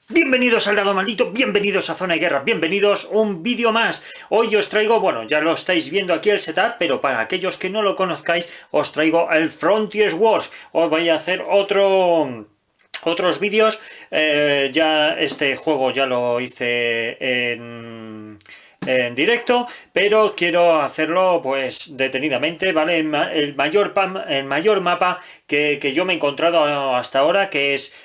Bienvenidos al lado maldito, bienvenidos a Zona de Guerra, bienvenidos a un vídeo más. Hoy os traigo, bueno, ya lo estáis viendo aquí el setup, pero para aquellos que no lo conozcáis, os traigo el Frontiers Wars. Os voy a hacer otros vídeos. Ya este juego ya lo hice en directo, pero quiero hacerlo pues detenidamente, ¿vale? El mayor mapa que yo me he encontrado hasta ahora, que es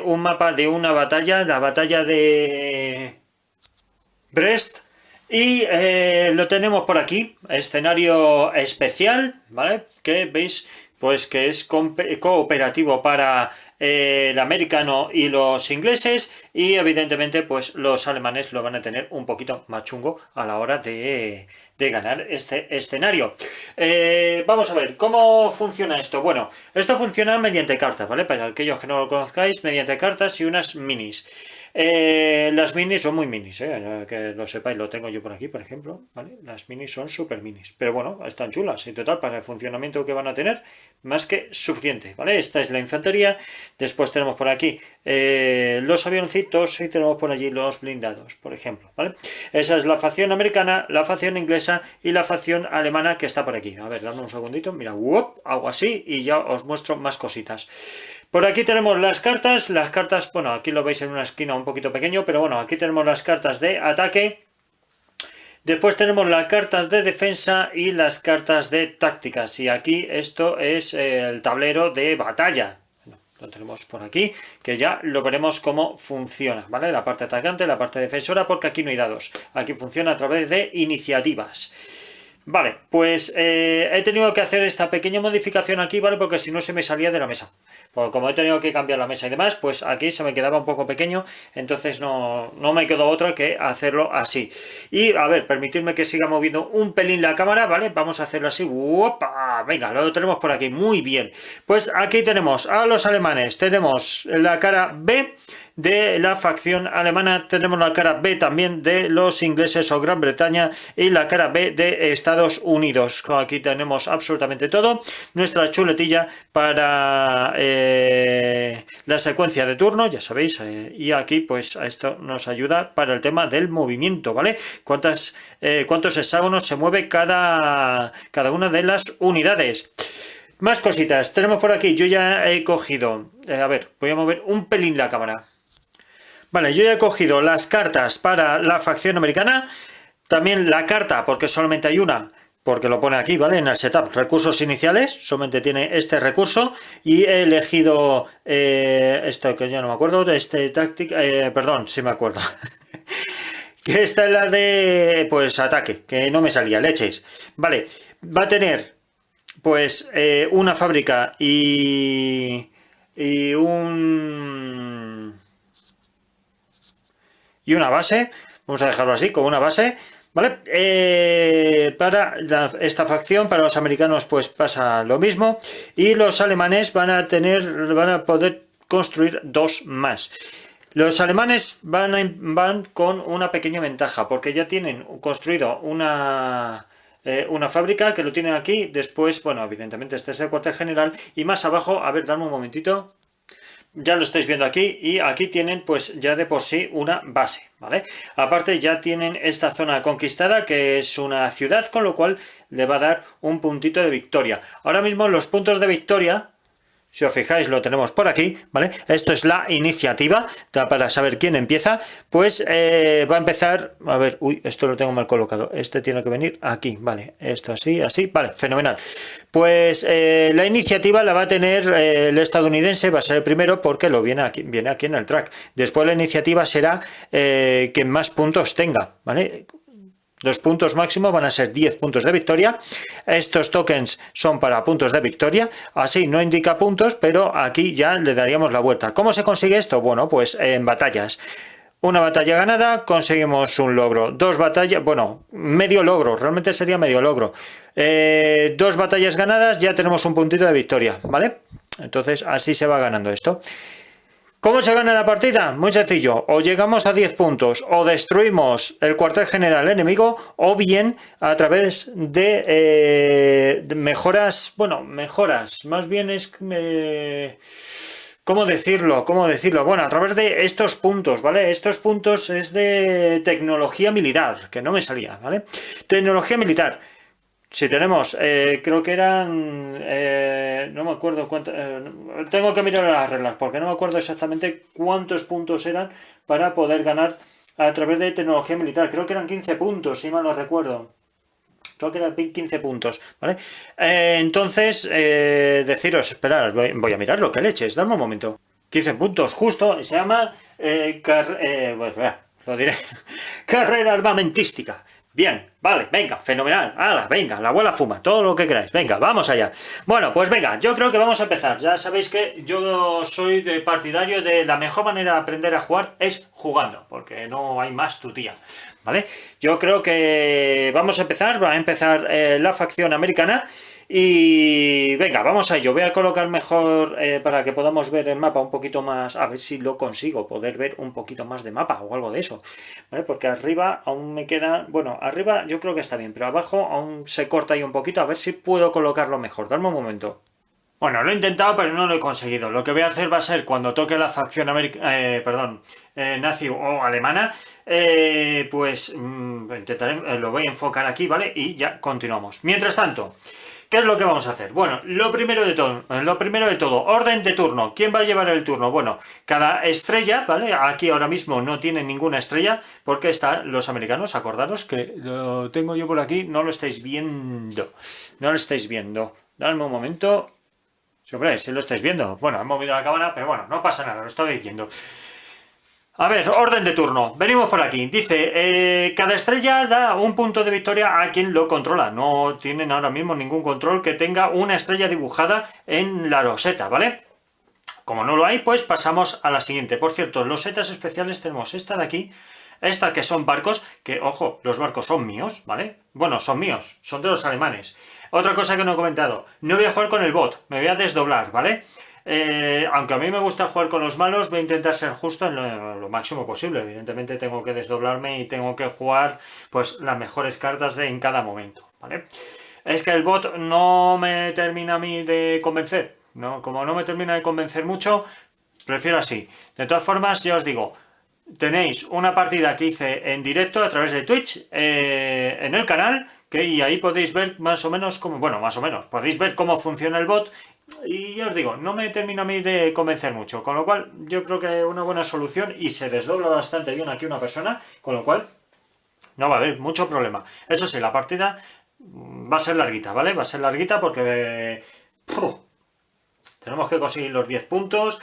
un mapa de una batalla, la batalla de Brest, y lo tenemos por aquí, escenario especial, ¿vale? Que veis pues que es cooperativo para el americano y los ingleses, y evidentemente pues los alemanes lo van a tener un poquito más chungo a la hora de ganar este escenario. Vamos a ver, ¿cómo funciona esto? Bueno, esto funciona mediante cartas, ¿vale? Para aquellos que no lo conozcáis, mediante cartas y unas minis. Las minis son muy minis, que lo sepáis, lo tengo yo por aquí, por ejemplo, ¿vale? Las minis son súper minis, pero bueno, están chulas, y total, para el funcionamiento que van a tener, más que suficiente, ¿vale? Esta es la infantería, después tenemos por aquí los avioncitos y tenemos por allí los blindados, por ejemplo, ¿vale? Esa es la facción americana, la facción inglesa y la facción alemana que está por aquí. A ver, dame un segundito, mira, hago así y ya os muestro más cositas. Por aquí tenemos las cartas, bueno, aquí lo veis en una esquina un poquito pequeño, pero bueno, aquí tenemos las cartas de ataque. Después tenemos las cartas de defensa y las cartas de tácticas, y aquí esto es el tablero de batalla. Lo tenemos por aquí, que ya lo veremos cómo funciona, ¿vale? La parte atacante, la parte defensora, porque aquí no hay dados. Aquí funciona a través de iniciativas. Vale, pues he tenido que hacer esta pequeña modificación aquí, ¿vale? Porque si no se me salía de la mesa. Porque como he tenido que cambiar la mesa y demás, pues aquí se me quedaba un poco pequeño, entonces no me quedó otra que hacerlo así. Y a ver, permitidme que siga moviendo un pelín la cámara, ¿vale? Vamos a hacerlo así. ¡Opa! Venga, lo tenemos por aquí, muy bien. Pues aquí tenemos a los alemanes, tenemos la cara B de la facción alemana, tenemos la cara B también de los ingleses o Gran Bretaña y la cara B de Estados Unidos. Aquí tenemos absolutamente todo, nuestra chuletilla para la secuencia de turno, ya sabéis, y aquí pues esto nos ayuda para el tema del movimiento, ¿vale? Cuántos hexágonos se mueve cada una de las unidades. Más cositas, tenemos por aquí, yo ya he cogido, a ver, voy a mover un pelín la cámara. Vale, yo ya he cogido las cartas para la facción americana, también la carta, porque solamente hay una, porque lo pone aquí, ¿vale? En el setup, recursos iniciales, solamente tiene este recurso, y he elegido esto que ya no me acuerdo, este táctica, perdón, sí me acuerdo. Que esta es la de, pues, ataque, que no me salía, leches. Vale, va a tener, pues, una fábrica y una base, vamos a dejarlo así, con una base, ¿vale? Para esta facción, para los americanos pues pasa lo mismo, y los alemanes van a poder construir dos más. Los alemanes van con una pequeña ventaja, porque ya tienen construido una fábrica, que lo tienen aquí. Después, bueno, evidentemente este es el cuartel general, y más abajo, a ver, dame un momentito. Ya lo estáis viendo aquí, y aquí tienen pues ya de por sí una base, ¿vale? Aparte ya tienen esta zona conquistada, que es una ciudad, con lo cual le va a dar un puntito de victoria. Ahora mismo los puntos de victoria, si os fijáis, lo tenemos por aquí, ¿vale? Esto es la iniciativa, para saber quién empieza. Pues va a empezar, a ver, uy, esto lo tengo mal colocado, este tiene que venir aquí, ¿vale? Esto así, vale, fenomenal. Pues la iniciativa la va a tener el estadounidense, va a ser el primero, porque viene aquí en el track. Después la iniciativa será que más puntos tenga, ¿vale? Los puntos máximos van a ser 10 puntos de victoria. Estos tokens son para puntos de victoria. Así no indica puntos, pero aquí ya le daríamos la vuelta. ¿Cómo se consigue esto? Bueno, pues en batallas. Una batalla ganada, conseguimos un logro. Dos batallas, bueno, medio logro, realmente sería medio logro. Dos batallas ganadas, ya tenemos un puntito de victoria, ¿vale? Entonces así se va ganando esto. ¿Cómo se gana la partida? Muy sencillo, o llegamos a 10 puntos, o destruimos el cuartel general enemigo, o bien a través de mejoras, bueno, mejoras, más bien es ¿Cómo decirlo? ¿Cómo decirlo? Bueno, a través de estos puntos, ¿vale? Estos puntos es de tecnología militar, que no me salía, ¿vale? Tecnología militar. Si tenemos, creo que eran, no me acuerdo cuánto, tengo que mirar las reglas porque no me acuerdo exactamente cuántos puntos eran para poder ganar a través de tecnología militar. Creo que eran 15 puntos, si mal no recuerdo. Creo que eran 15 puntos, ¿vale? Entonces, deciros, esperad, voy a mirarlo, que leches, dame un momento. 15 puntos, justo, se llama, pues, lo diré, carrera armamentística. Bien, vale, venga, fenomenal. ¡Hala, venga, la abuela fuma, todo lo que queráis. Venga, vamos allá. Bueno, pues venga, yo creo que vamos a empezar. Ya sabéis que yo soy de partidario de la mejor manera de aprender a jugar es jugando, porque no hay más tutía, ¿vale? Yo creo que vamos a empezar, va a empezar la facción americana. Y venga, vamos a ello. Voy a colocar mejor para que podamos ver el mapa un poquito más. A ver si lo consigo, poder ver un poquito más de mapa o algo de eso, ¿vale? Porque arriba aún me queda. Bueno, arriba yo creo que está bien, pero abajo aún se corta ahí un poquito. A ver si puedo colocarlo mejor. Dame un momento. Bueno, lo he intentado, pero no lo he conseguido. Lo que voy a hacer va a ser cuando toque la facción nazi o alemana, pues intentaré, lo voy a enfocar aquí, ¿vale? Y ya continuamos. Mientras tanto, ¿qué es lo que vamos a hacer? Bueno, lo primero de todo, orden de turno. ¿Quién va a llevar el turno? Bueno, cada estrella, ¿vale? Aquí ahora mismo no tiene ninguna estrella porque están los americanos. Acordaros que lo tengo yo por aquí, no lo estáis viendo. No lo estáis viendo. Dadme un momento. Hombre, si lo estáis viendo. Bueno, he movido la cámara, pero bueno, no pasa nada, lo estaba diciendo. A ver, orden de turno. Venimos por aquí. Dice, cada estrella da un punto de victoria a quien lo controla. No tienen ahora mismo ningún control que tenga una estrella dibujada en la loseta, ¿vale? Como no lo hay, pues pasamos a la siguiente. Por cierto, losetas especiales tenemos esta de aquí. Esta que son barcos, que, ojo, los barcos son míos, ¿vale? Bueno, son míos, son de los alemanes. Otra cosa que no he comentado, no voy a jugar con el bot, me voy a desdoblar, ¿vale? Aunque a mí me gusta jugar con los malos, voy a intentar ser justo en lo máximo posible. Evidentemente tengo que desdoblarme y tengo que jugar pues las mejores cartas en cada momento, ¿vale? Es que el bot no me termina a mí de convencer, ¿no? Como no me termina de convencer mucho, prefiero así. De todas formas, ya os digo, tenéis una partida que hice en directo a través de Twitch en el canal, y ahí podéis ver más o menos cómo, bueno, más o menos, podéis ver cómo funciona el bot. Y ya os digo, no me termina a mí de convencer mucho, con lo cual yo creo que una buena solución, y se desdobla bastante bien aquí una persona, con lo cual no va a haber mucho problema. Eso sí, la partida va a ser larguita, ¿vale? Va a ser larguita porque tenemos que conseguir los 10 puntos.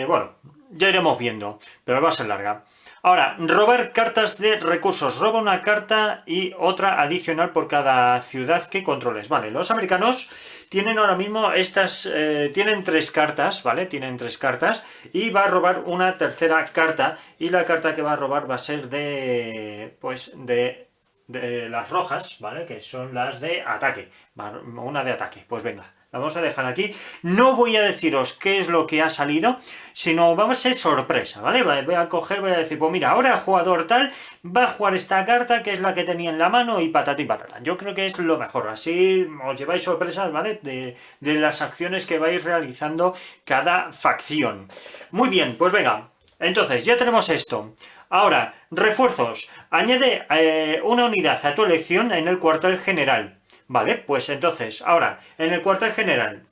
Bueno, ya iremos viendo, pero va a ser larga. Ahora, robar cartas de recursos. Roba una carta y otra adicional por cada ciudad que controles. Vale, los americanos tienen ahora mismo estas... tienen 3 cartas, ¿vale? Tienen 3 cartas y va a robar una tercera carta. Y la carta que va a robar va a ser de... pues de las rojas, ¿vale? Que son las de ataque. Una de ataque. Pues venga. La vamos a dejar aquí. No voy a deciros qué es lo que ha salido, sino vamos a ser sorpresa, ¿vale? Voy a coger, voy a decir, pues mira, ahora el jugador tal va a jugar esta carta, que es la que tenía en la mano, y patata y patata. Yo creo que es lo mejor. Así os lleváis sorpresas, ¿vale? De las acciones que vais realizando cada facción. Muy bien, pues venga. Entonces, ya tenemos esto. Ahora, refuerzos. Añade una unidad a tu elección en el cuartel general. Vale, pues entonces, ahora, en el cuartel general,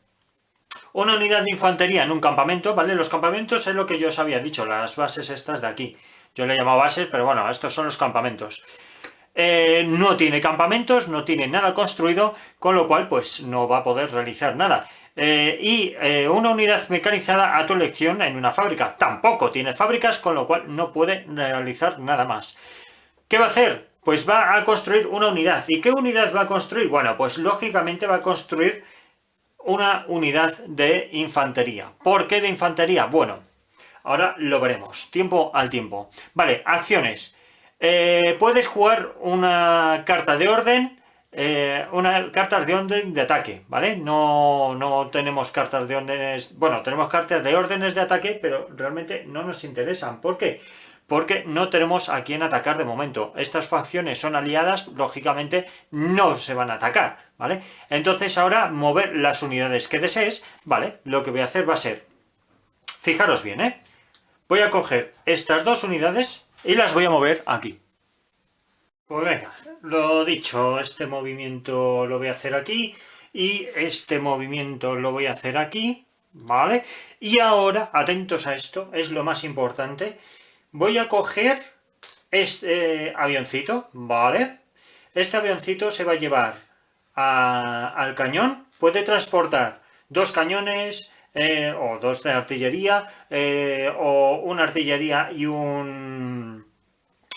una unidad de infantería en un campamento, ¿vale? Los campamentos es lo que yo os había dicho, las bases estas de aquí. Yo le he llamado bases, pero bueno, estos son los campamentos. No tiene campamentos, no tiene nada construido, con lo cual, pues, no va a poder realizar nada. Una unidad mecanizada a tu elección en una fábrica. Tampoco tiene fábricas, con lo cual no puede realizar nada más. ¿Qué va a hacer? Pues va a construir una unidad. ¿Y qué unidad va a construir? Bueno, pues lógicamente va a construir una unidad de infantería. ¿Por qué de infantería? Bueno, ahora lo veremos. Tiempo al tiempo. Vale, acciones. Puedes jugar una carta de orden, cartas de orden de ataque, ¿vale? No tenemos cartas de órdenes... Bueno, tenemos cartas de órdenes de ataque, pero realmente no nos interesan. ¿Por qué? Porque no tenemos a quién atacar de momento. Estas facciones son aliadas, lógicamente no se van a atacar, ¿vale? Entonces ahora mover las unidades que desees, ¿vale? Lo que voy a hacer va a ser Fijaros bien, ¿eh? Voy a coger estas dos unidades y las voy a mover aquí. Pues venga, lo dicho, este movimiento lo voy a hacer aquí y este movimiento lo voy a hacer aquí, ¿vale? Y ahora, atentos a esto, es lo más importante, voy a coger este avioncito, ¿vale? Este avioncito se va a llevar al cañón, puede transportar dos cañones o dos de artillería o una artillería y una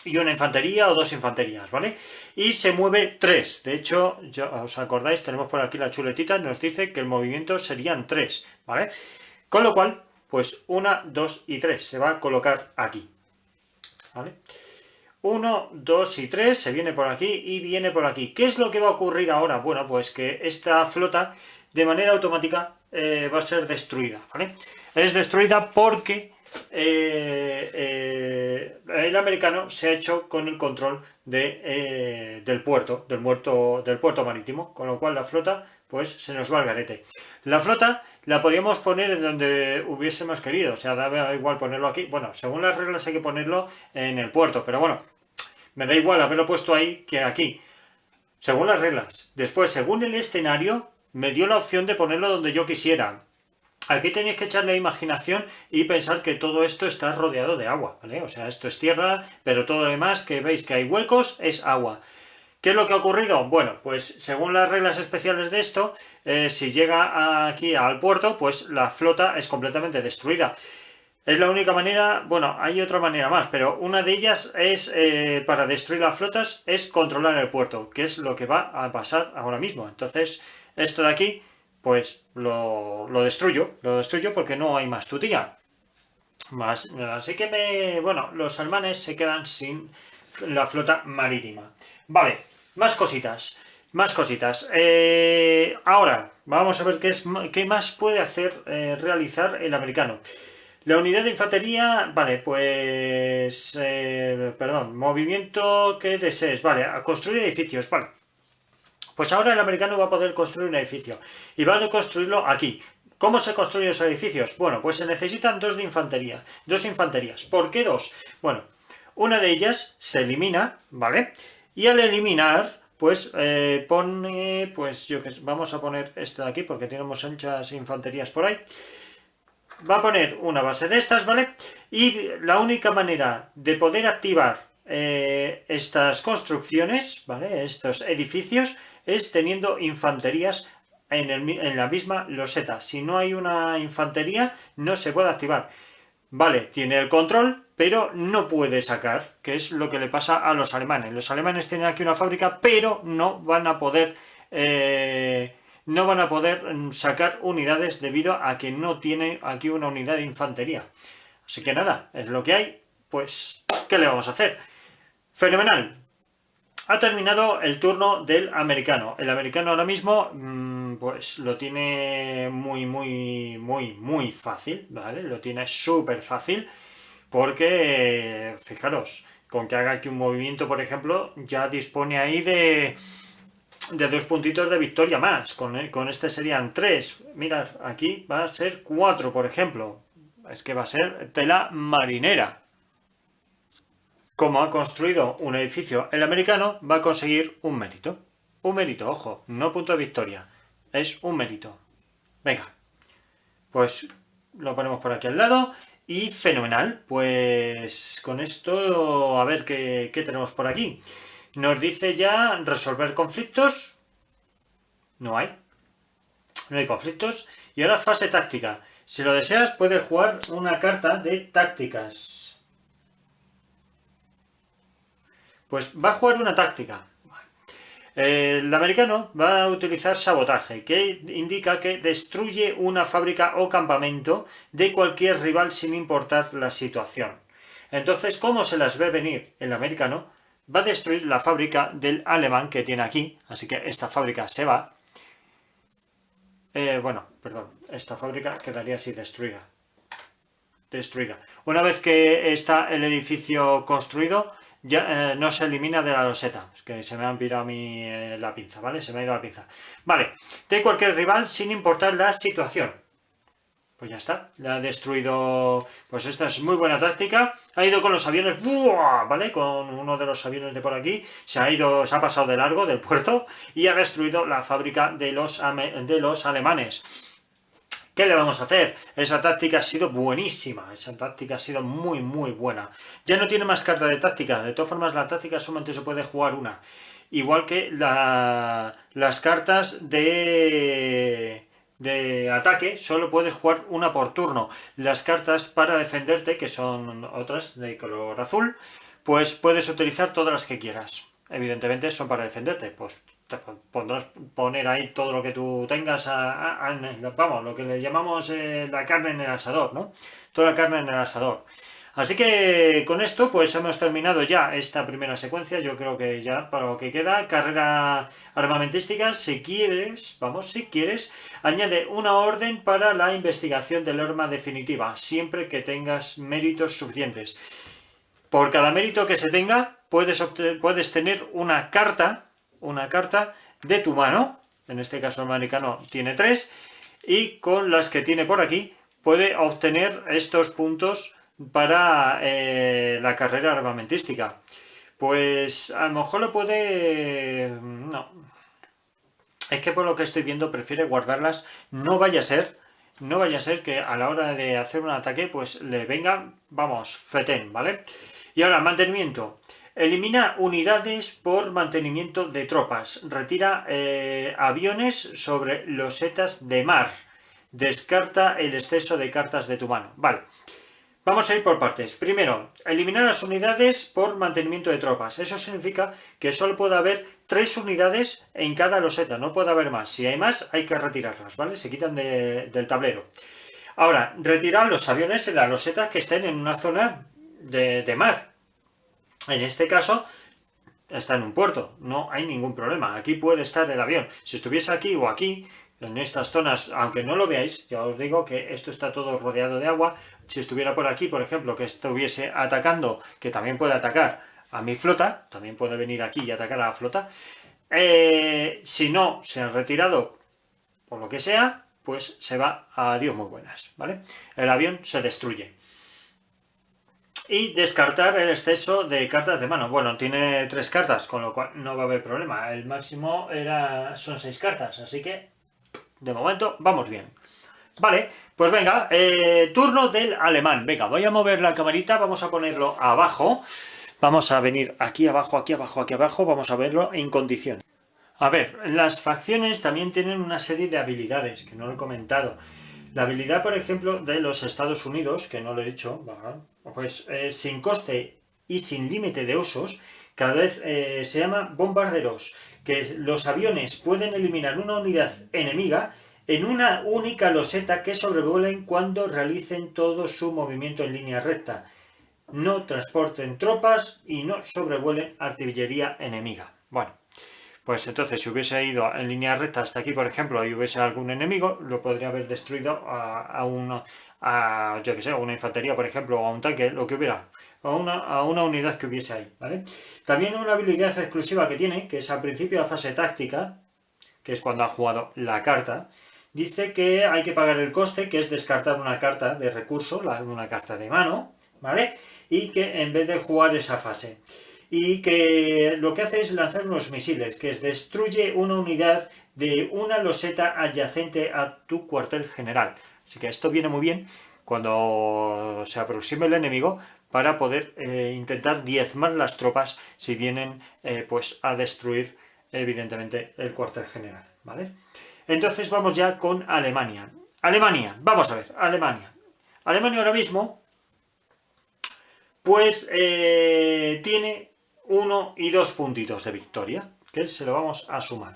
infantería o dos infanterías, ¿vale? Y se mueve tres. De hecho, ya os acordáis, tenemos por aquí la chuletita, nos dice que el movimiento serían tres, ¿vale? Con lo cual, pues 1, 2 y 3 se va a colocar aquí, ¿vale? 1, 2 y 3 se viene por aquí y viene por aquí. ¿Qué es lo que va a ocurrir ahora? Bueno, pues que esta flota de manera automática va a ser destruida, ¿vale? Es destruida porque el americano se ha hecho con el control del puerto marítimo, con lo cual la flota pues se nos va al garete. La flota la podíamos poner en donde hubiésemos querido, o sea, da igual ponerlo aquí. Bueno, según las reglas hay que ponerlo en el puerto, pero bueno, me da igual haberlo puesto ahí que aquí, según las reglas. Después, según el escenario, me dio la opción de ponerlo donde yo quisiera. Aquí tenéis que echarle imaginación y pensar que todo esto está rodeado de agua, ¿vale? O sea, esto es tierra, pero todo lo demás que veis que hay huecos es agua. ¿Qué es lo que ha ocurrido? Bueno, pues según las reglas especiales de esto, si llega aquí al puerto, pues la flota es completamente destruida. Es la única manera, bueno, hay otra manera más, pero una de ellas es, para destruir las flotas, es controlar el puerto, que es lo que va a pasar ahora mismo. Entonces, esto de aquí, pues lo destruyo porque no hay más tutía. Así que bueno, los alemanes se quedan sin la flota marítima. Vale, más cositas. Más cositas. Ahora, vamos a ver qué más puede hacer, realizar el americano. La unidad de infantería, vale, pues... perdón, movimiento que desees, vale, a construir edificios, vale. Pues ahora el americano va a poder construir un edificio y va a construirlo aquí. ¿Cómo se construyen los edificios? Bueno, pues se necesitan dos infanterías. ¿Por qué dos? Bueno, una de ellas se elimina, ¿vale? Y al eliminar, pues pone, pues yo que vamos a poner esta de aquí porque tenemos muchas infanterías por ahí. Va a poner una base de estas, ¿vale? Y la única manera de poder activar estas construcciones, ¿vale? Estos edificios, es teniendo infanterías en la misma loseta. Si no hay una infantería, no se puede activar. Vale, tiene el control, pero no puede sacar, que es lo que le pasa a los alemanes. Los alemanes tienen aquí una fábrica, pero no van a poder sacar unidades debido a que no tiene aquí una unidad de infantería. Así que nada, es lo que hay. Pues, ¿qué le vamos a hacer? Fenomenal. Ha terminado el turno del americano. El americano ahora mismo, pues lo tiene muy fácil, ¿vale? Lo tiene súper fácil porque, fijaros, con que haga aquí un movimiento, por ejemplo, ya dispone ahí de 2 puntitos de victoria más. Con este serían 3. Mirad, aquí va a ser 4, por ejemplo. Es que va a ser tela marinera. Como ha construido un edificio el americano, va a conseguir un mérito. Un mérito, ojo, no punto de victoria. Es un mérito. Venga, pues lo ponemos por aquí al lado. Y fenomenal, pues con esto a ver qué tenemos por aquí. Nos dice ya resolver conflictos. No hay. No hay conflictos. Y ahora fase táctica. Si lo deseas, puedes jugar una carta de tácticas. Pues va a jugar una táctica. El americano va a utilizar sabotaje, que indica que destruye una fábrica o campamento de cualquier rival sin importar la situación. Entonces, ¿cómo se las ve venir el americano? Va a destruir la fábrica del alemán que tiene aquí, así que esta fábrica se va. Esta fábrica quedaría así destruida. Una vez que está el edificio construido, ya no se elimina de la loseta. Es que se me ha pirado a mí la pinza, ¿vale? Se me ha ido la pinza. Vale, de cualquier rival sin importar la situación. Pues ya está, le ha destruido. Pues esta es muy buena táctica. Ha ido con los aviones, ¡buah! ¿Vale? Con uno de los aviones de por aquí, se ha pasado de largo del puerto y ha destruido la fábrica de los alemanes. ¿Qué le vamos a hacer? Esa táctica ha sido buenísima, esa táctica ha sido muy muy buena. Ya no tiene más carta de táctica, de todas formas la táctica solamente se puede jugar una. Igual que las cartas de ataque, solo puedes jugar una por turno. Las cartas para defenderte, que son otras de color azul, pues puedes utilizar todas las que quieras. Evidentemente son para defenderte, pues te podrás poner ahí todo lo que tú tengas, vamos, lo que le llamamos la carne en el asador, ¿no? Toda la carne en el asador. Así que con esto pues hemos terminado ya esta primera secuencia. Yo creo que ya para lo que queda, carrera armamentística, si quieres, añade una orden para la investigación del arma definitiva, siempre que tengas méritos suficientes. Por cada mérito que se tenga, puedes tener una carta de tu mano, en este caso el americano tiene 3, y con las que tiene por aquí, puede obtener estos puntos para la carrera armamentística. Pues a lo mejor lo puede... No. Es que por lo que estoy viendo prefiere guardarlas. No vaya a ser que a la hora de hacer un ataque pues le venga, vamos, fetén, ¿vale? Y ahora, mantenimiento. Elimina unidades por mantenimiento de tropas. Retira aviones sobre losetas de mar. Descarta el exceso de cartas de tu mano. Vale. Vamos a ir por partes. Primero, eliminar las unidades por mantenimiento de tropas. Eso significa que solo puede haber 3 unidades en cada loseta, no puede haber más. Si hay más, hay que retirarlas, ¿vale? Se quitan del tablero. Ahora, retirar los aviones en las losetas que estén en una zona de mar. En este caso, está en un puerto, no hay ningún problema. Aquí puede estar el avión. Si estuviese aquí o aquí, en estas zonas, aunque no lo veáis, ya os digo que esto está todo rodeado de agua. Si estuviera por aquí, por ejemplo, que estuviese atacando, que también puede atacar a mi flota, también puede venir aquí y atacar a la flota. Si no se han retirado, por lo que sea, pues se va a Dios muy buenas, ¿vale? El avión se destruye. Y descartar el exceso de cartas de mano. Bueno, tiene 3 cartas, con lo cual no va a haber problema. El máximo son 6 cartas, así que de momento vamos bien. Vale, pues venga, turno del alemán. Venga, voy a mover la camarita, vamos a ponerlo abajo. Vamos a venir aquí abajo, aquí abajo, aquí abajo. Vamos a verlo en condiciones. A ver, las facciones también tienen una serie de habilidades, que no lo he comentado. La habilidad, por ejemplo, de los Estados Unidos, que no lo he dicho, pues sin coste y sin límite de usos, cada vez se llama bombarderos, que los aviones pueden eliminar una unidad enemiga en una única loseta que sobrevuelen cuando realicen todo su movimiento en línea recta. No transporten tropas y no sobrevuelen artillería enemiga. Bueno, pues entonces si hubiese ido en línea recta hasta aquí, por ejemplo, y hubiese algún enemigo, lo podría haber destruido a una infantería, por ejemplo, o a un tanque, lo que hubiera, a una unidad que hubiese ahí, ¿vale? También una habilidad exclusiva que tiene, que es al principio de la fase táctica, que es cuando ha jugado la carta, dice que hay que pagar el coste, que es descartar una carta de recurso, una carta de mano, ¿vale? Y que en vez de jugar esa fase. Y que lo que hace es lanzar unos misiles, que es destruye una unidad de una loseta adyacente a tu cuartel general. Así que esto viene muy bien cuando se aproxime el enemigo para poder intentar diezmar las tropas si vienen pues a destruir evidentemente el cuartel general, ¿vale? Entonces vamos ya con Alemania. Alemania, vamos a ver, Alemania. Alemania ahora mismo pues tiene 1 y 2 puntitos de victoria, que se lo vamos a sumar,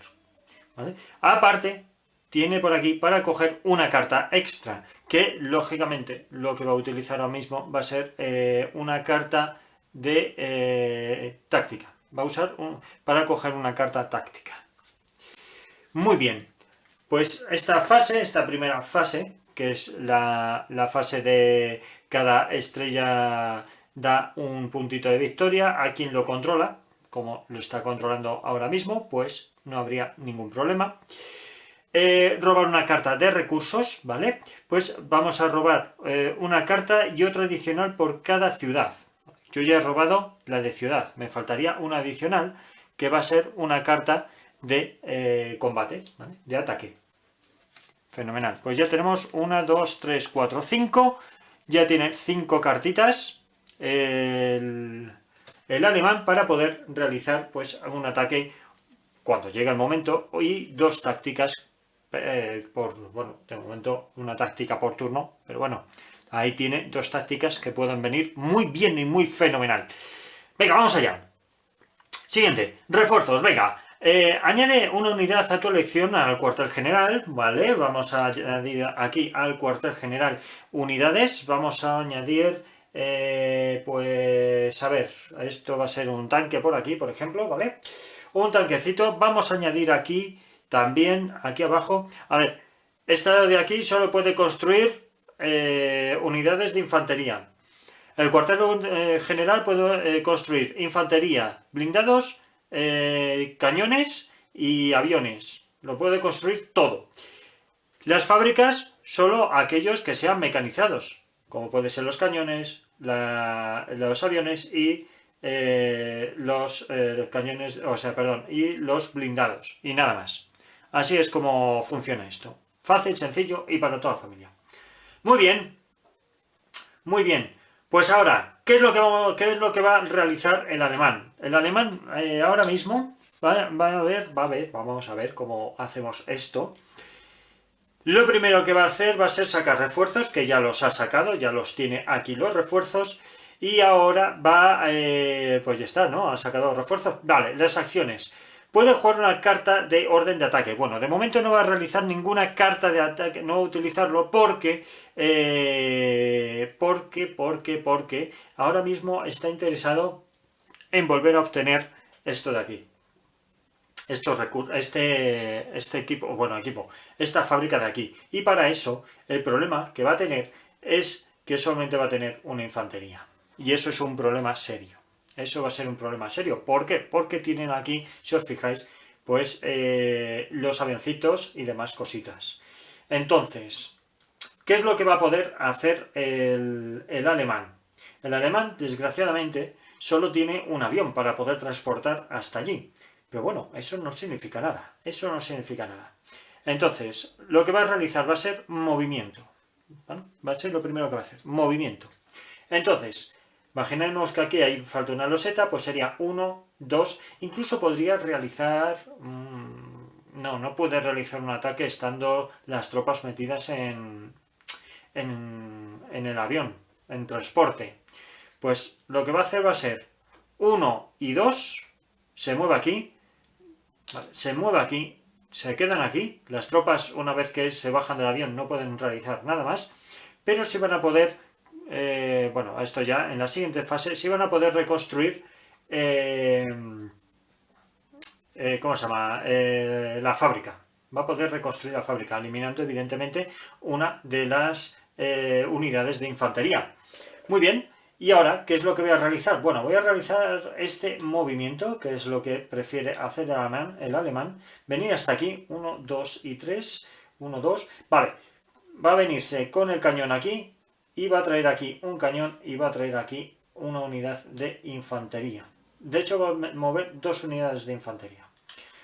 ¿vale? Aparte, tiene por aquí para coger una carta extra, que lógicamente lo que va a utilizar ahora mismo va a ser una carta de táctica. Va a usar para coger una carta táctica. Muy bien, pues esta primera fase, que es la fase de cada estrella da un puntito de victoria a quien lo controla, como lo está controlando ahora mismo, pues no habría ningún problema. robar una carta de recursos, ¿vale? Pues vamos a robar una carta y otra adicional por cada ciudad. Yo ya he robado la de ciudad, me faltaría una adicional que va a ser una carta de combate, ¿vale? De ataque. Fenomenal. Pues ya tenemos 1, 2, 3, 4, 5. Ya tiene 5 cartitas el alemán para poder realizar pues un ataque cuando llega el momento y 2 tácticas bueno, de momento una táctica por turno, pero bueno, ahí tiene 2 tácticas que pueden venir muy bien y muy fenomenal. Venga, vamos allá. Siguiente, refuerzos, venga. Añade una unidad a tu elección al cuartel general, ¿vale? Vamos a añadir aquí al cuartel general unidades. Vamos a añadir, pues, a ver, esto va a ser un tanque por aquí, por ejemplo, ¿vale? Un tanquecito. Vamos a añadir aquí también, aquí abajo, a ver, esta de aquí solo puede construir unidades de infantería. El cuartel general puede construir infantería, blindados, cañones y aviones. Lo puede construir todo. Las fábricas, solo aquellos que sean mecanizados, como pueden ser los cañones, los aviones y los cañones, o sea, perdón, y los blindados. Y nada más. Así es como funciona esto. Fácil, sencillo y para toda la familia. Muy bien. Muy bien. Pues ahora, ¿qué es lo que va a realizar el alemán? El alemán ahora mismo vamos a ver cómo hacemos esto. Lo primero que va a hacer va a ser sacar refuerzos, que ya los ha sacado, ya los tiene aquí los refuerzos. Y ahora va, pues ya está, ¿no? Ha sacado refuerzos. Vale, las acciones. Puede jugar una carta de orden de ataque. Bueno, de momento no va a realizar ninguna carta de ataque, no va a utilizarlo porque ahora mismo está interesado en volver a obtener esto de aquí. Estos recursos, este equipo, esta fábrica de aquí. Y para eso, el problema que va a tener es que solamente va a tener una infantería. Y eso es un problema serio. Eso va a ser un problema serio. ¿Por qué? Porque tienen aquí, si os fijáis, pues los avioncitos y demás cositas. Entonces, ¿qué es lo que va a poder hacer el alemán? El alemán, desgraciadamente, solo tiene un avión para poder transportar hasta allí. Pero bueno, eso no significa nada. Eso no significa nada. Entonces, lo que va a realizar va a ser movimiento. ¿Vale? Va a ser lo primero que va a hacer. Movimiento. Entonces, imaginemos que aquí falta una loseta, pues sería 1, 2, incluso podría realizar... no puede realizar un ataque estando las tropas metidas en el avión, en transporte. Pues lo que va a hacer va a ser 1 y 2, se mueve aquí, vale, se mueve aquí, se quedan aquí, las tropas una vez que se bajan del avión no pueden realizar nada más, pero sí van a poder... bueno, esto ya en la siguiente fase, sí van a poder reconstruir ¿cómo se llama? La fábrica. Va a poder reconstruir la fábrica, eliminando evidentemente una de las unidades de infantería. Muy bien, y ahora, ¿qué es lo que voy a realizar? Bueno, voy a realizar este movimiento, que es lo que prefiere hacer el alemán. Venir hasta aquí, 1, 2 y 3, 1, 2, vale, va a venirse con el cañón aquí, y va a traer aquí un cañón y va a traer aquí una unidad de infantería. De hecho, va a mover 2 unidades de infantería.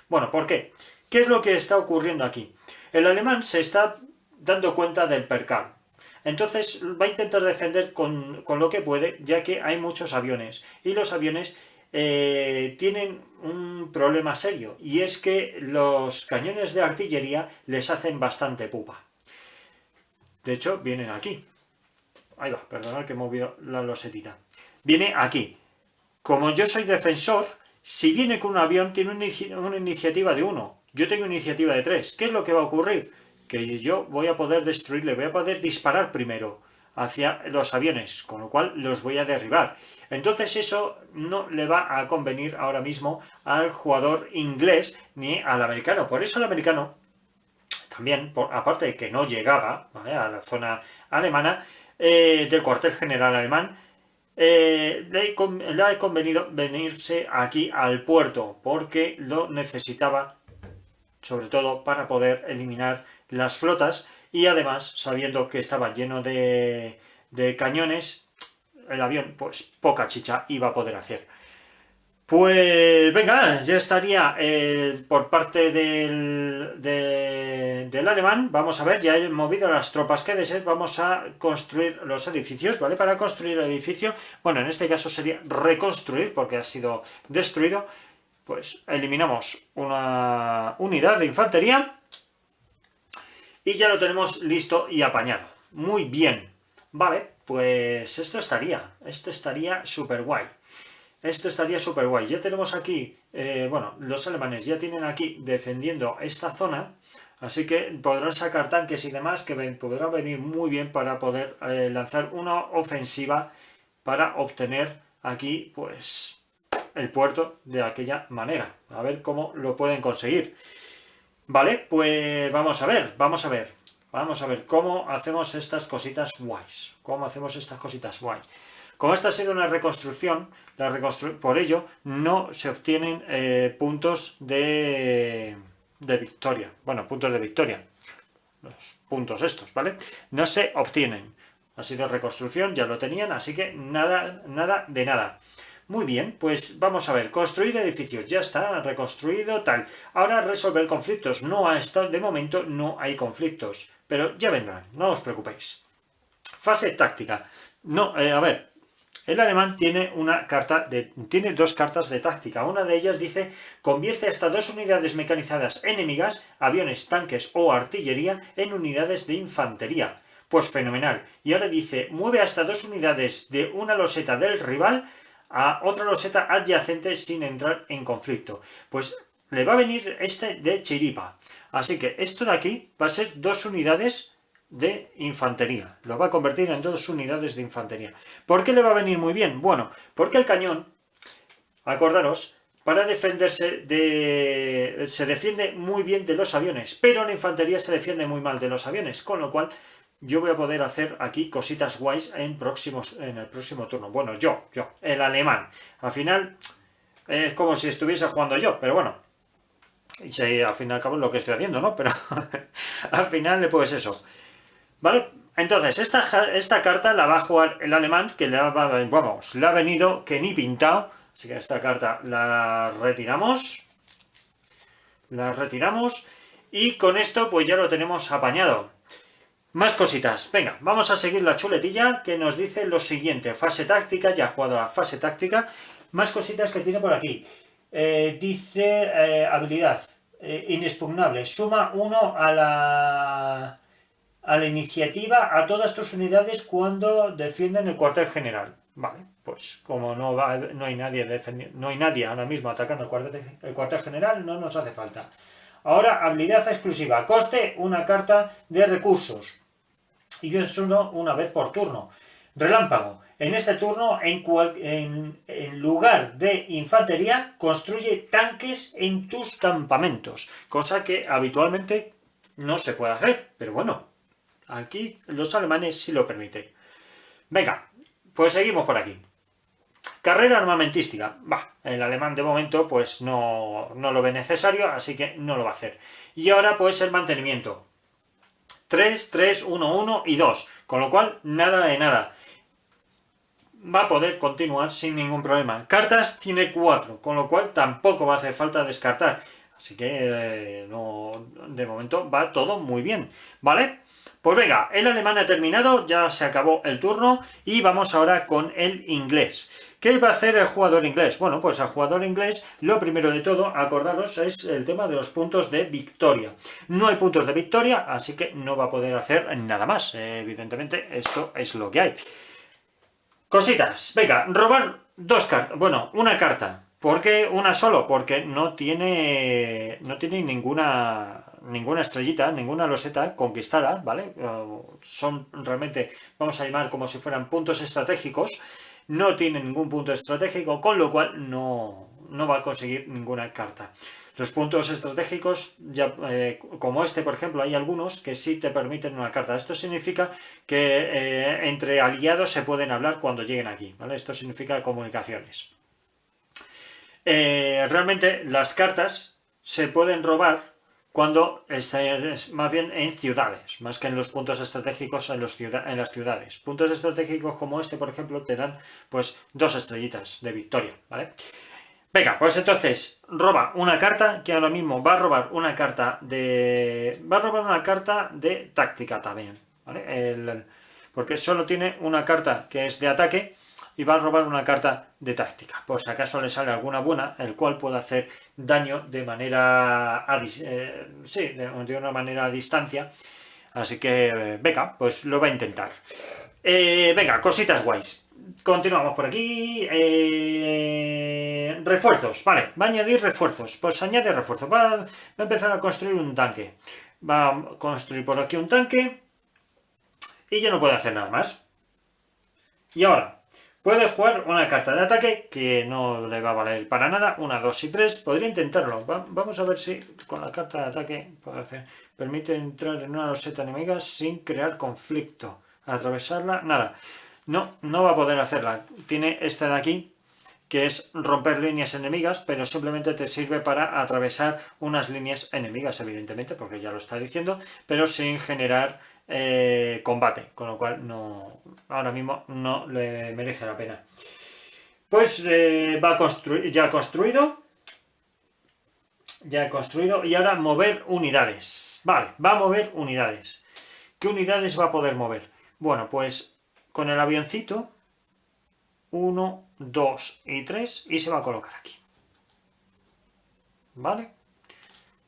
Bueno, ¿por qué? ¿Qué es lo que está ocurriendo aquí? El alemán se está dando cuenta del percal. Entonces va a intentar defender con lo que puede, ya que hay muchos aviones. Y los aviones tienen un problema serio. Y es que los cañones de artillería les hacen bastante pupa. De hecho, vienen aquí. Ahí va, perdonad que he movido la losetita. Viene aquí. Como yo soy defensor, si viene con un avión, tiene una iniciativa de 1. Yo tengo iniciativa de 3. ¿Qué es lo que va a ocurrir? Que yo voy a poder destruirle, voy a poder disparar primero hacia los aviones, con lo cual los voy a derribar. Entonces eso no le va a convenir ahora mismo al jugador inglés ni al americano. Por eso el americano, también, aparte de que no llegaba, ¿vale?, a la zona alemana, del cuartel general alemán, le ha convenido venirse aquí al puerto porque lo necesitaba sobre todo para poder eliminar las flotas, y además, sabiendo que estaba lleno de cañones, el avión, pues poca chicha iba a poder hacer. Pues venga, ya estaría por parte del alemán. Vamos a ver, ya he movido las tropas que deseen. Vamos a construir los edificios, ¿vale? Para construir el edificio, bueno, en este caso sería reconstruir porque ha sido destruido. Pues eliminamos una unidad de infantería y ya lo tenemos listo y apañado. Muy bien, vale, pues esto estaría súper guay. Esto estaría súper guay. Ya tenemos aquí, bueno, los alemanes ya tienen aquí defendiendo esta zona, así que podrán sacar tanques y demás que podrán venir muy bien para poder lanzar una ofensiva para obtener aquí, pues, el puerto de aquella manera. A ver cómo lo pueden conseguir. Vale, pues vamos a ver cómo hacemos estas cositas guays. Como esta ha sido una reconstrucción, por ello no se obtienen puntos de victoria. Bueno, puntos de victoria. Los puntos estos, ¿vale? No se obtienen. Ha sido reconstrucción, ya lo tenían, así que nada de nada. Muy bien, pues vamos a ver, construir edificios, ya está, reconstruido, tal. Ahora resolver conflictos, de momento no hay conflictos, pero ya vendrán, no os preocupéis. Fase táctica. No, a ver, el alemán tiene tiene dos cartas de táctica. Una de ellas dice, convierte hasta 2 unidades mecanizadas enemigas, aviones, tanques o artillería, en unidades de infantería. Pues fenomenal. Y ahora dice, mueve hasta 2 unidades de una loseta del rival a otra loseta adyacente sin entrar en conflicto. Pues le va a venir este de chiripa. Así que esto de aquí va a ser 2 unidades de infantería. Lo va a convertir en 2 unidades de infantería. ¿Por qué le va a venir muy bien? Bueno, porque el cañón, acordaros, para defenderse se defiende muy bien de los aviones, pero la infantería se defiende muy mal de los aviones, con lo cual yo voy a poder hacer aquí cositas guays en el próximo turno. Bueno, el alemán. Al final es como si estuviese jugando yo, pero bueno. Y si, al fin y al cabo es lo que estoy haciendo, ¿no? Pero al final pues eso. ¿Vale? Entonces, esta carta la va a jugar el alemán, que le ha venido que ni pintado. Así que esta carta la retiramos. Y con esto pues ya lo tenemos apañado. Más cositas. Venga, vamos a seguir la chuletilla que nos dice lo siguiente. Fase táctica, ya ha jugado la fase táctica. Más cositas que tiene por aquí. Dice habilidad inexpugnable. Suma 1 a la iniciativa a todas tus unidades cuando defienden el cuartel general. Vale, pues como no hay nadie ahora mismo atacando el cuartel general, no nos hace falta. Ahora, habilidad exclusiva. Coste, una carta de recursos. Y es una vez por turno. Relámpago. En este turno, en lugar de infantería, construye tanques en tus campamentos. Cosa que habitualmente no se puede hacer. Pero bueno, aquí los alemanes sí lo permiten. Venga, pues seguimos por aquí. Carrera armamentística. El alemán de momento pues no lo ve necesario, así que no lo va a hacer. Y ahora pues el mantenimiento. 3, 3, 1, 1 y 2. Con lo cual, nada de nada. Va a poder continuar sin ningún problema. Cartas tiene 4, con lo cual tampoco va a hacer falta descartar. Así que de momento va todo muy bien. ¿Vale? Pues venga, el alemán ha terminado, ya se acabó el turno y vamos ahora con el inglés. ¿Qué va a hacer el jugador inglés? Bueno, pues al jugador inglés, lo primero de todo, acordaros, es el tema de los puntos de victoria. No hay puntos de victoria, así que no va a poder hacer nada más. Evidentemente, esto es lo que hay. Cositas. Venga, robar 2 cartas. Bueno, una carta. ¿Por qué una solo? Porque no tiene ninguna estrellita, ninguna loseta conquistada, ¿vale? Son realmente, vamos a llamar como si fueran puntos estratégicos. No tiene ningún punto estratégico, con lo cual no va a conseguir ninguna carta. Los puntos estratégicos, ya, como este, por ejemplo, hay algunos que sí te permiten una carta. Esto significa que entre aliados se pueden hablar cuando lleguen aquí, ¿vale? Esto significa comunicaciones. Realmente las cartas se pueden robar cuando es más bien en ciudades, más que en los puntos estratégicos en las ciudades. Puntos estratégicos como este, por ejemplo, te dan pues 2 estrellitas de victoria, ¿vale? Venga, pues entonces roba una carta que ahora mismo va a robar una carta de... Va a robar una carta de táctica también, ¿vale? Porque solo tiene una carta que es de ataque y va a robar una carta de táctica. Por si acaso le sale alguna buena, el cual puede hacer daño de manera... sí, de una manera a distancia. Así que, venga, pues lo va a intentar. Venga, cositas guays. Continuamos por aquí. Refuerzos, vale, va a añadir refuerzos. Pues añade refuerzos. Va a empezar a construir un tanque. Va a construir por aquí un tanque. Y ya no puede hacer nada más. Y ahora, puede jugar una carta de ataque que no le va a valer para nada. 1, 2 y 3. Podría intentarlo. Vamos a ver si con la carta de ataque puede hacer. Permite entrar en una loseta enemiga sin crear conflicto. Atravesarla, nada. No, no va a poder hacerla. Tiene esta de aquí, que es romper líneas enemigas, pero simplemente te sirve para atravesar unas líneas enemigas, evidentemente, porque ya lo está diciendo, pero sin generar combate, con lo cual no, ahora mismo no le merece la pena. Pues va a construir, ya ha construido, y ahora mover unidades. Vale, va a mover unidades. ¿Qué unidades va a poder mover? Bueno, pues con el avioncito 1, 2 y 3 y se va a colocar aquí. ¿Vale?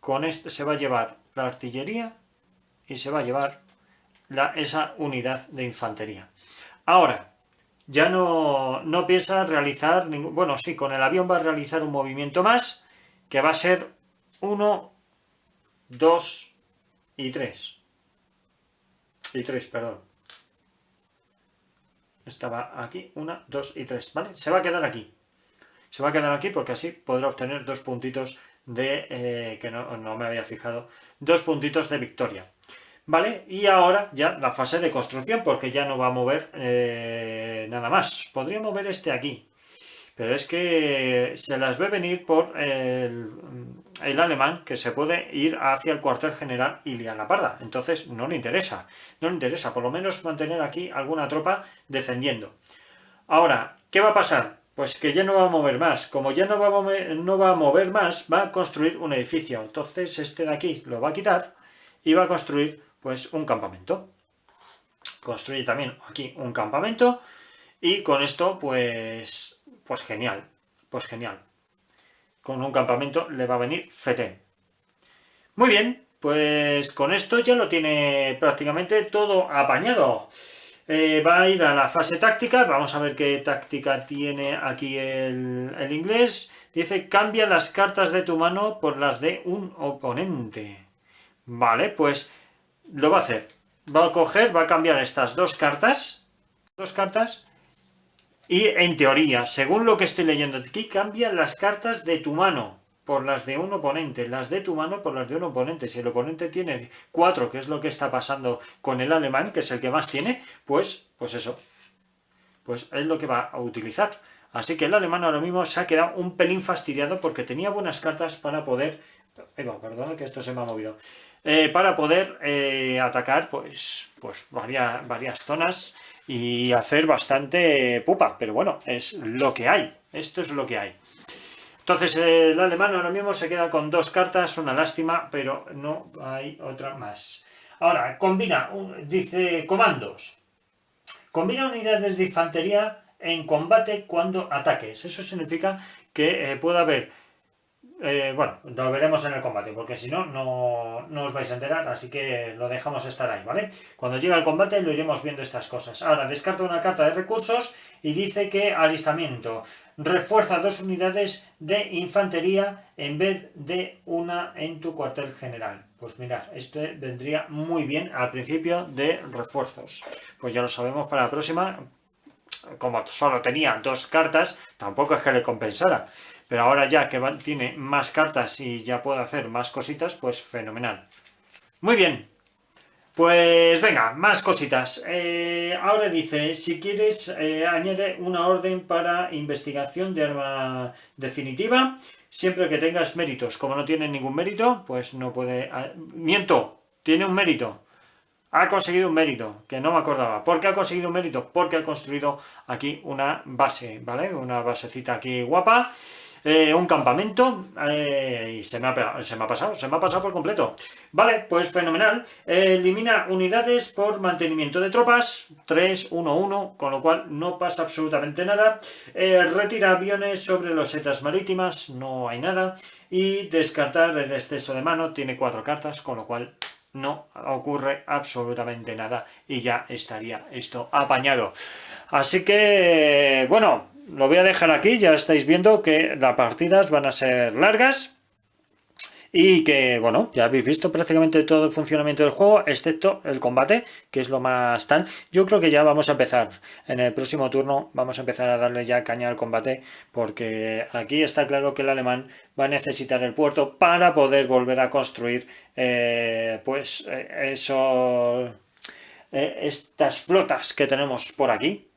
Con este se va a llevar la artillería y se va a llevar esa unidad de infantería. Ahora, ya no piensa realizar ningún... Bueno, sí, con el avión va a realizar un movimiento más que va a ser 1, 2 y 3. Y 3, perdón. Estaba aquí, 1, 2 y 3, ¿vale? Se va a quedar aquí. Se va a quedar aquí porque así podrá obtener 2 puntitos de... que no me había fijado. 2 puntitos de victoria. ¿Vale? Y ahora ya la fase de construcción, porque ya no va a mover nada más. Podría mover este aquí. Pero es que se las ve venir por el alemán, que se puede ir hacia el cuartel general Ilian La Parda. Entonces no le interesa. No le interesa, por lo menos mantener aquí alguna tropa defendiendo. Ahora, ¿qué va a pasar? Pues que ya no va a mover más. Como ya no va a mover más, va a construir un edificio. Entonces este de aquí lo va a quitar y va a construir pues un campamento. Construye también aquí un campamento y con esto pues genial. Pues genial. Con un campamento le va a venir fetén. Muy bien, pues con esto ya lo tiene prácticamente todo apañado. Va a ir a la fase táctica. Vamos a ver qué táctica tiene aquí el inglés. Dice, cambia las cartas de tu mano por las de un oponente. Vale, pues lo va a hacer. Va a coger, va a cambiar estas dos cartas. Y en teoría, según lo que estoy leyendo aquí, cambia las cartas de tu mano por las de un oponente, las de tu mano por las de un oponente. Si el oponente tiene 4, que es lo que está pasando con el alemán, que es el que más tiene, pues eso. Pues es lo que va a utilizar. Así que el alemán ahora mismo se ha quedado un pelín fastidiado porque tenía buenas cartas para poder... perdón, que esto se me ha movido. Para poder atacar pues varias zonas y hacer bastante pupa. Pero bueno, es lo que hay. Esto es lo que hay. Entonces el alemán ahora mismo se queda con 2 cartas, una lástima, pero no hay otra más. Ahora, combina, dice comandos. Combina unidades de infantería en combate cuando ataques. Eso significa que puede haber... bueno, lo veremos en el combate, porque si no, no os vais a enterar, así que lo dejamos estar ahí, ¿vale? Cuando llegue el combate lo iremos viendo estas cosas. Ahora, descarta una carta de recursos y dice que alistamiento. Refuerza 2 unidades de infantería en vez de una en tu cuartel general. Pues mirad, esto vendría muy bien al principio de refuerzos. Pues ya lo sabemos para la próxima. Como solo tenía 2 cartas, tampoco es que le compensara. Pero ahora ya que tiene más cartas y ya puede hacer más cositas, pues fenomenal. Muy bien. Pues venga, más cositas. Ahora dice, si quieres, añade una orden para investigación de arma definitiva. siempre que tengas méritos. Como no tiene ningún mérito, pues no puede... Miento, tiene un mérito. Ha conseguido un mérito, que no me acordaba. ¿Por qué ha conseguido un mérito? Porque ha construido aquí una base, ¿vale? Una basecita aquí guapa, un campamento, y se me ha pasado por completo. Vale, pues fenomenal. Elimina unidades por mantenimiento de tropas, 3, 1, 1, con lo cual no pasa absolutamente nada. Retira aviones sobre los setas marítimas, no hay nada. Y descartar el exceso de mano, tiene 4 cartas, con lo cual... no ocurre absolutamente nada y ya estaría esto apañado. Así que, bueno, lo voy a dejar aquí. Ya estáis viendo que las partidas van a ser largas y que, bueno, ya habéis visto prácticamente todo el funcionamiento del juego, excepto el combate, que es lo más tal. Yo creo que ya vamos a empezar, en el próximo turno vamos a empezar a darle ya caña al combate, porque aquí está claro que el alemán va a necesitar el puerto para poder volver a construir, estas flotas que tenemos por aquí.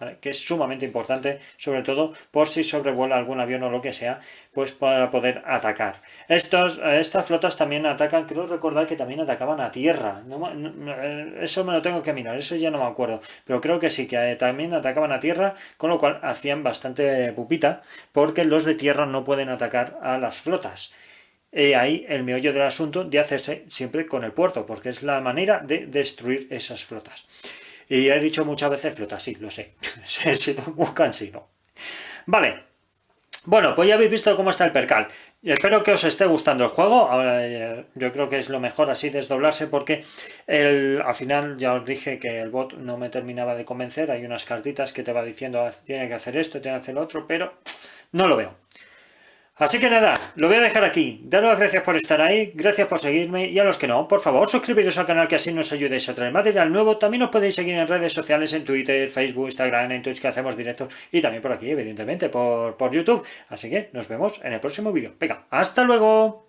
¿Vale? Que es sumamente importante, sobre todo por si sobrevuela algún avión o lo que sea, pues para poder atacar. Estas flotas también atacan, creo recordar que también atacaban a tierra, eso me lo tengo que mirar, eso ya no me acuerdo, pero creo que sí, que también atacaban a tierra, con lo cual hacían bastante pupita, porque los de tierra no pueden atacar a las flotas. Ahí el meollo del asunto de hacerse siempre con el puerto, porque es la manera de destruir esas flotas. Y he dicho muchas veces flota, sí, lo sé. He sido muy cansino. Vale. Bueno, pues ya habéis visto cómo está el percal. Espero que os esté gustando el juego. Ahora, yo creo que es lo mejor así desdoblarse, porque al final ya os dije que el bot no me terminaba de convencer. Hay unas cartitas que te va diciendo tiene que hacer esto, tiene que hacer lo otro, pero no lo veo. Así que nada, lo voy a dejar aquí. Daros las gracias por estar ahí, gracias por seguirme, y a los que no, por favor, suscribiros al canal, que así nos ayudéis a traer material nuevo. También os podéis seguir en redes sociales, en Twitter, Facebook, Instagram, en Twitch, que hacemos directos, y también por aquí, evidentemente, por YouTube. Así que nos vemos en el próximo vídeo. Venga, ¡hasta luego!